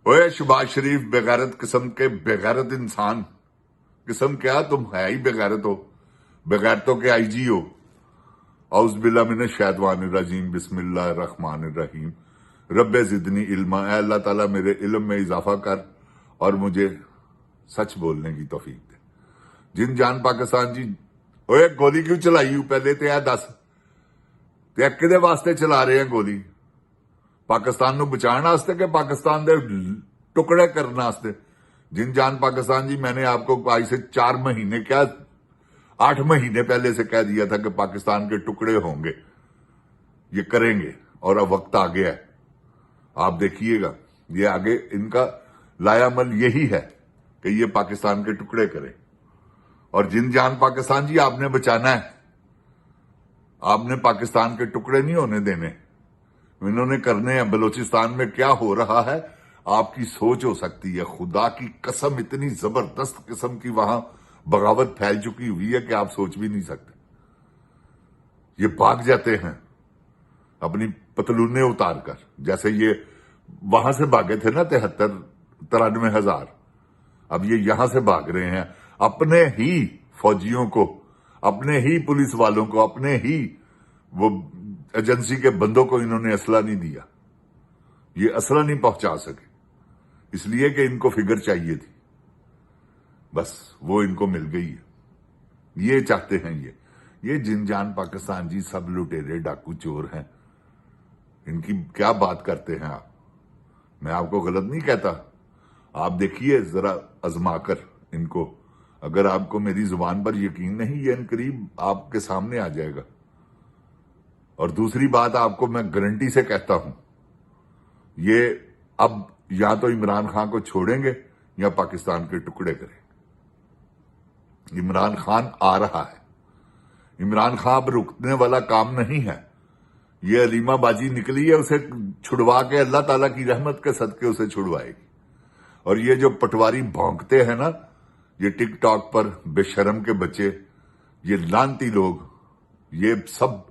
ओए शहबाज शरीफ, बेगैरत किस्म के बेगैरत इंसान किस्म, क्या तुम है ही बेगैरत हो, बेगैरतों के आईजी हो। औज़ बिल्लाह मिनश शैतानिर रजीम, बिस्मिल्लाहिर रहमानिर रहीम। रब्बे ज़िदनी इल्मा, ऐ अल्लाह ताला मेरे इल्म में इजाफा कर और मुझे सच बोलने की तौफीक दे। जिन जान पाकिस्तान जी, ओए गोली क्यों चलाई हूं, पहले तो यह दस, ते किदे वास्ते चला रहे हैं गोली? पाकिस्तान ਨੂੰ बचाने वास्ते कि पाकिस्तान दे टुकड़े करने वास्ते? जिन जान पाकिस्तान जी, मैंने आपको आज से 4 महीने, क्या 8 महीने पहले से कह दिया था कि पाकिस्तान के टुकड़े होंगे, ये करेंगे, और अब वक्त आ गया है। आप देखिएगा, ये आगे इनका लायामल यही है कि ये पाकिस्तान के टुकड़े करें। और जिन जान पाकिस्तान जी, आपने बचाना है, आपने पाकिस्तान के टुकड़े नहीं होने देने, इन्होंने करने हैं। बलूचिस्तान में क्या हो रहा है, आपकी सोच हो सकती है। खुदा की कसम, इतनी जबरदस्त किस्म की वहां बगावत फैल चुकी हुई है कि आप सोच भी नहीं सकते। ये भाग जाते हैं अपनी पतलूने उतार कर, जैसे ये वहां से भागे थे ना 93,000। अब ये यहां से भाग रहे हैं। अपने ही फौजियों को, अपने ही पुलिस वालों को, अपने ही वो एजेंसी के बंदों को इन्होंने असला नहीं दिया। ये असला नहीं पहुंचा सके, इसलिए कि इनको फिगर चाहिए थी, बस वो इनको मिल गई है। ये चाहते हैं ये जिन जान पाकिस्तान जी सब लुटेरे डाकू चोर हैं। इनकी क्या बात करते हैं आप? मैं आपको गलत नहीं कहता, आप देखिए जरा आजमाकर इनको। अगर आपको मेरी जुबान पर यकीन नहीं, ये इनकरीब आपके सामने आ जाएगा। और दूसरी बात आपको मैं गारंटी से कहता हूं, ये अब या तो इमरान खान को छोड़ेंगे या पाकिस्तान के टुकड़े करेंगे। इमरान खान आ रहा है। इमरान खान अब रुकने वाला काम नहीं है। ये अलीमा बाजी निकली है, उसे छुड़वा के अल्लाह ताला की रहमत के सदके उसे छुड़वाएगी। और ये जो पटवारी भौंकते हैं ना, ये टिकटॉक पर बेशरम के बच्चे, ये लानती लोग, ये सब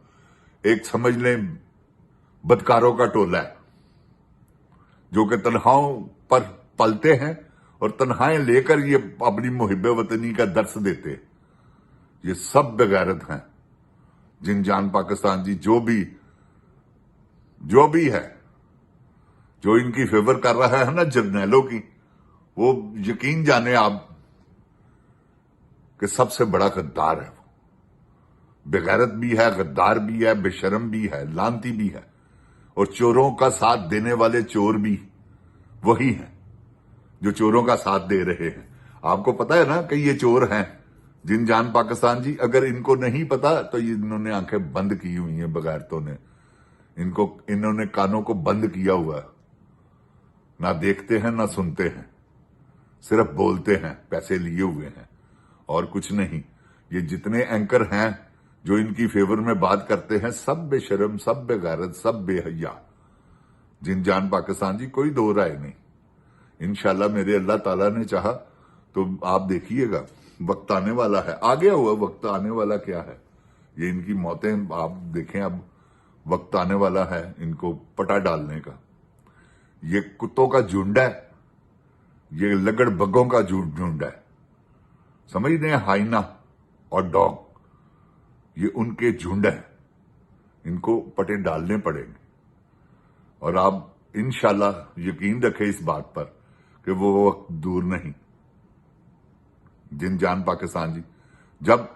एक समझ लें बदकारों का टोला है, जो कि तन्हाओं पर पलते हैं और तन्हाएं लेकर ये अपनी मुहिब्बे वतनी का दर्स देते हैं। ये सब बेगैरत हैं। जिन जान पाकिस्तान जी, जो भी है, जो इनकी फेवर कर रहा है ना जर्नैलों की, वो यकीन जाने आप कि सबसे बड़ा गद्दार है। वो बेगैरत भी है, गद्दार भी है, बेशरम भी है, लानती भी है। और चोरों का साथ देने वाले चोर भी वही हैं जो चोरों का साथ दे रहे हैं। आपको पता है ना कि ये चोर हैं जिन जान पाकिस्तान जी। अगर इनको नहीं पता तो इन्होंने आंखें बंद की हुई हैं, बगैरतों ने इन्होंने कानों को बंद किया हुआ है। ना देखते हैं ना सुनते हैं, सिर्फ बोलते हैं, पैसे लिए हुए हैं और कुछ नहीं। ये जितने एंकर हैं जो इनकी फेवर में बात करते हैं, सब बेशरम, सब बेगैरत, सब बेहया। जिन जान पाकिस्तान जी, कोई दो राय नहीं। इंशाल्लाह मेरे अल्लाह ताला ने चाहा तो आप देखिएगा, वक्त आने वाला है। आ गया हुआ वक्त, आने वाला क्या है, ये इनकी मौतें आप देखें। अब वक्त आने वाला है इनको पटा डालने का। ये कुत्तों का झुंड है, ये लगड़ बग्गों का झुंड है, समझ रहे हैं? हाइना और डॉग, ये उनके झुंड है। इनको पटे डालने पड़ेंगे। और आप इंशाल्लाह यकीन रखें इस बात पर कि वो वक्त दूर नहीं। जिन जान पाकिस्तान जी, जब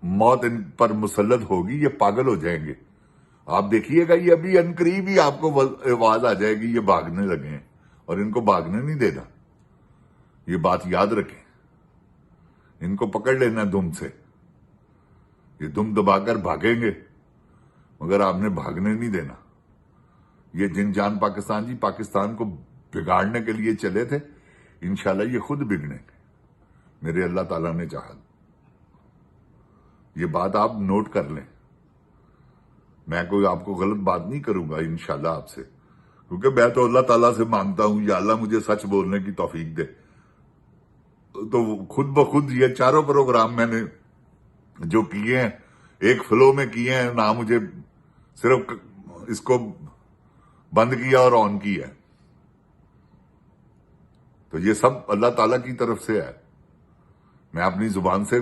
मौत इन पर मुसल्लत होगी, ये पागल हो जाएंगे। आप देखिएगा, ये अभी अनकरीब ही आपको आवाज आ जाएगी, ये भागने लगे हैं। और इनको भागने नहीं देना, ये बात याद रखें। इनको पकड़ लेना दुम से, ये दुम दबाकर भागेंगे, मगर आपने भागने नहीं देना। ये जिन जान पाकिस्तान जी पाकिस्तान को बिगाड़ने के लिए चले थे, इंशाल्लाह ये खुद बिगड़ेंगे, मेरे अल्लाह ताला ने चाहा। ये बात आप नोट कर लें। मैं कोई आपको गलत बात नहीं करूंगा इंशाल्लाह आपसे, क्योंकि मैं तो अल्लाह ताला से मांगता हूं, या अल्लाह मुझे सच बोलने की तौफीक दे। तो खुद ब खुद ये चारों प्रोग्राम मैंने जो किए हैं, एक फ्लो में किए हैं, ना मुझे सिर्फ इसको बंद किया और ऑन किया। تو یہ سب اللہ تعالیٰ کی طرف سے ہے. میں اپنی زبان سے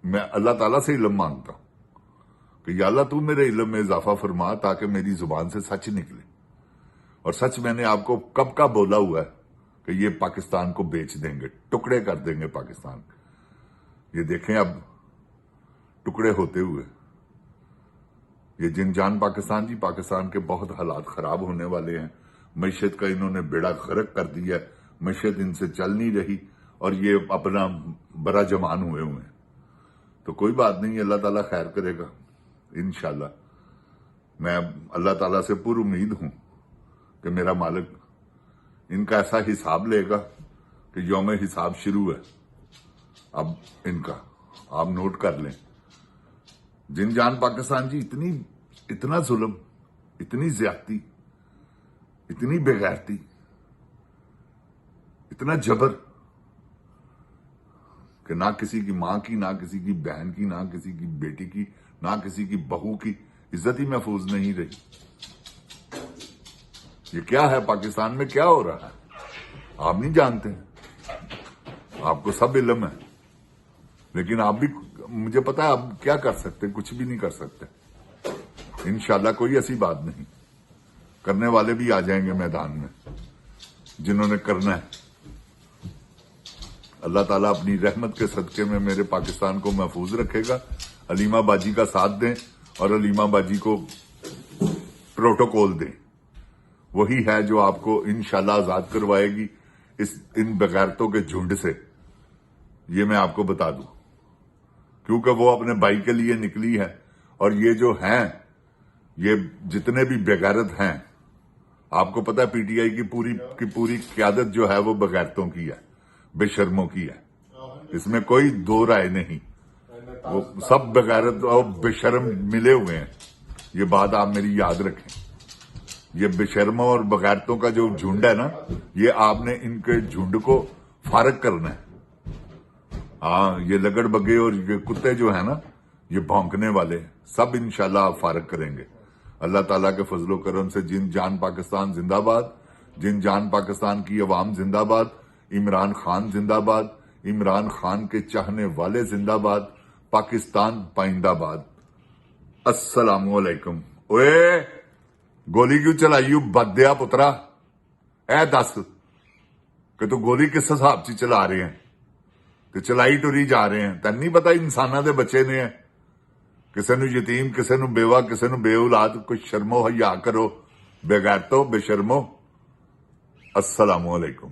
میں اللہ تعالیٰ سے علم مانگتا ہوں کہ یا اللہ تو میرے علم میں اضافہ فرما تاکہ میری زبان سے سچ نکلے. اور سچ میں نے آپ کو کب کا بولا ہوا ہے کہ یہ پاکستان کو بیچ دیں گے, ٹکڑے کر دیں گے پاکستان. یہ دیکھیں اب ٹکڑے ہوتے ہوئے. یہ جن جان پاکستان جی, پاکستان کے بہت حالات خراب ہونے والے ہیں. معیشت کا انہوں نے بیڑا غرق کر دیا ہے, معیشت ان سے چل نہیں رہی اور یہ اپنا برا جمان ہوئے ہیں. تو کوئی بات نہیں, اللہ تعالیٰ خیر کرے گا انشاءاللہ. میں اللہ تعالیٰ سے پر امید ہوں کہ میرا مالک ان کا ایسا حساب لے گا کہ یوم حساب شروع ہے اب ان کا. آپ نوٹ کر لیں. جن جان پاکستان جی, اتنا ظلم, اتنی زیادتی, اتنی بے غیرتی, اتنا جبر کہ نہ کسی کی ماں کی, نہ کسی کی بہن کی, نہ کسی کی بیٹی کی, نہ کسی کی بہو کی عزت ہی محفوظ نہیں رہی. یہ کیا ہے پاکستان میں, کیا ہو رہا ہے آپ نہیں جانتے. آپ کو سب علم ہے, لیکن آپ بھی, مجھے پتا ہے آپ کیا کر سکتے, کچھ بھی نہیں کر سکتے. انشاءاللہ کوئی ایسی بات نہیں. کرنے والے بھی آ جائیں گے میدان میں جنہوں نے کرنا ہے. اللہ تعالیٰ اپنی رحمت کے صدقے میں میرے پاکستان کو محفوظ رکھے گا. علیمہ باجی کا ساتھ دیں اور علیمہ باجی کو پروٹوکول دیں. وہی ہے جو آپ کو انشاءاللہ آزاد کروائے گی ان بغیرتوں کے جھنڈ سے. یہ میں آپ کو بتا دوں, کیونکہ وہ اپنے بھائی کے لیے نکلی ہے. اور یہ جو ہیں, یہ جتنے بھی بغیرت ہیں, آپ کو پتا ہے پی ٹی آئی کی پوری قیادت جو ہے وہ بغیرتوں کی ہے, بے شرموں کی ہے. اس میں کوئی دو رائے نہیں. وہ سب بغیرت اور بے شرم ملے ہوئے ہیں. یہ بات آپ میری یاد رکھیں. یہ بے شرموں اور بغیرتوں کا جو جھنڈ ہے نا, یہ آپ نے ان کے جھنڈ کو فارغ کرنا ہے. ہاں, یہ لگڑ بگے اور یہ کتے جو ہیں نا, یہ بھونکنے والے, سب انشاءاللہ آپ فارغ کریں گے. اللہ تعالیٰ کے فضل و کرم سے جن جان پاکستان زندہ باد, جن جان پاکستان کی عوام زندہ باد, عمران خان زندہ باد, عمران خان کے چاہنے والے زندہ باد, پاکستان پائندہ باد. السلام علیکم. اوے گولی کیوں چلائی بدیا پترا, اے دس کہ تو گولی کس حساب سے چلا رہے ہیں, کہ چلائی ٹری جا رہے ہیں. تین نہیں پتا انساناں دے بچے نے ہیں, کسے نو یتیم, کسے نو بیوہ, کسے نو بے اولاد. کچھ شرمو حیا کرو, بے غیرتو, بے شرمو. السلام علیکم.